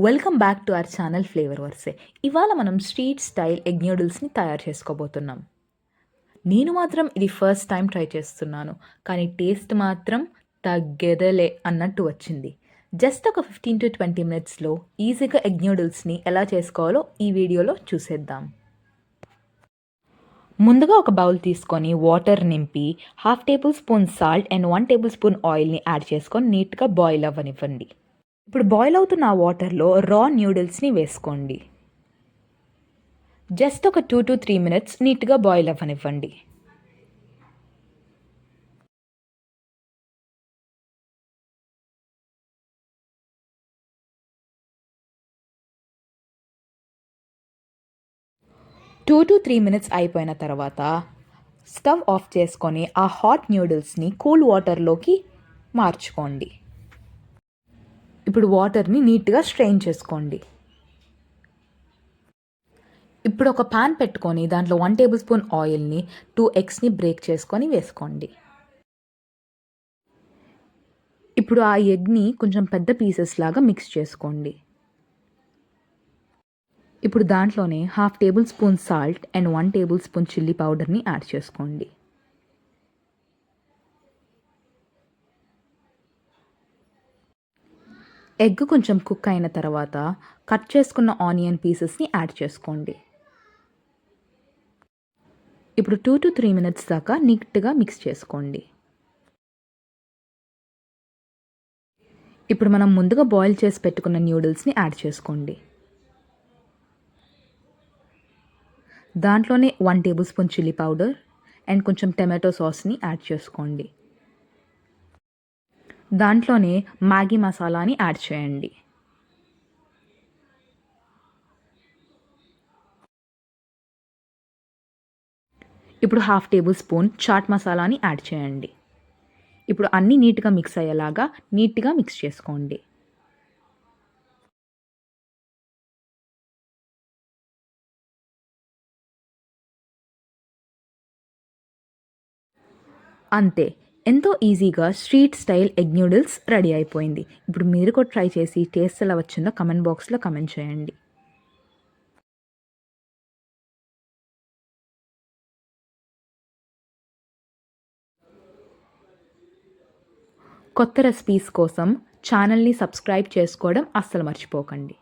Welcome back to our channel flavour verse. ఇవాళ మనం street style egg న్యూడిల్స్ని తయారు చేసుకోబోతున్నాం. నేను మాత్రం ఇది ఫస్ట్ టైం ట్రై చేస్తున్నాను, కానీ టేస్ట్ మాత్రం తగ్గేదేలే అన్నట్టు వచ్చింది. జస్ట్ ఒక 15 to 20 మినిట్స్లో ఈజీగా ఎగ్ న్యూడిల్స్ని ఎలా చేసుకోవాలో ఈ వీడియోలో చూసేద్దాం. ముందుగా ఒక బౌల్ తీసుకొని వాటర్ నింపి 1/2 table spoon salt and 1 table spoon ఆయిల్ని యాడ్ చేసుకొని నీట్గా బాయిల్ అవ్వనివ్వండి. ఇప్పుడు బాయిల్ అవుతున్న ఆ వాటర్లో రా న్యూడిల్స్ని వేసుకోండి. జస్ట్ ఒక 2 to 3 మినిట్స్ నీట్గా బాయిల్ అవ్వనివ్వండి. టూ టు 3 మినిట్స్ అయిపోయిన తర్వాత స్టవ్ ఆఫ్ చేసుకొని ఆ హాట్ న్యూడిల్స్ని కూల్ వాటర్లోకి మార్చుకోండి. ఇప్పుడు వాటర్ని నీట్గా స్ట్రెయిన్ చేసుకోండి. ఇప్పుడు ఒక పాన్ పెట్టుకొని దాంట్లో 1 టేబుల్ స్పూన్ ఆయిల్ని 2 ఎగ్స్ని బ్రేక్ చేసుకొని వేసుకోండి. ఇప్పుడు ఆ ఎగ్ని కొంచెం పెద్ద పీసెస్ లాగా మిక్స్ చేసుకోండి. ఇప్పుడు దాంట్లోనే 1/2 table spoon salt and 1 table spoon chilli పౌడర్ని యాడ్ చేసుకోండి. ఎగ్ కొంచెం కుక్ అయిన తర్వాత కట్ చేసుకున్న ఆనియన్ పీసెస్ని యాడ్ చేసుకోండి. ఇప్పుడు 2 to 3 మినిట్స్ దాకా నీట్గా మిక్స్ చేసుకోండి. ఇప్పుడు మనం ముందుగా బాయిల్ చేసి పెట్టుకున్న న్యూడిల్స్ని యాడ్ చేసుకోండి. దాంట్లోనే 1 table spoon chilli powder and కొంచెం టమాటో సాస్ని యాడ్ చేసుకోండి. దాంట్లోనే మ్యాగీ మసాలాని యాడ్ చేయండి. ఇప్పుడు 1/2 టేబుల్ స్పూన్ చాట్ మసాలాని యాడ్ చేయండి. ఇప్పుడు అన్నీ నీట్గా మిక్స్ అయ్యేలాగా నీట్గా మిక్స్ చేసుకోండి. అంతే, ఎంతో ఈజీగా street style egg noodles ready అయిపోయింది. ఇప్పుడు మీరు కూడా ట్రై చేసి టేస్ట్ ఎలా వచ్చిందో కమెంట్ బాక్స్లో కమెంట్ చేయండి. కొత్త రెసిపీస్ కోసం ఛానల్ని సబ్స్క్రైబ్ చేసుకోవడం అస్సలు మర్చిపోకండి.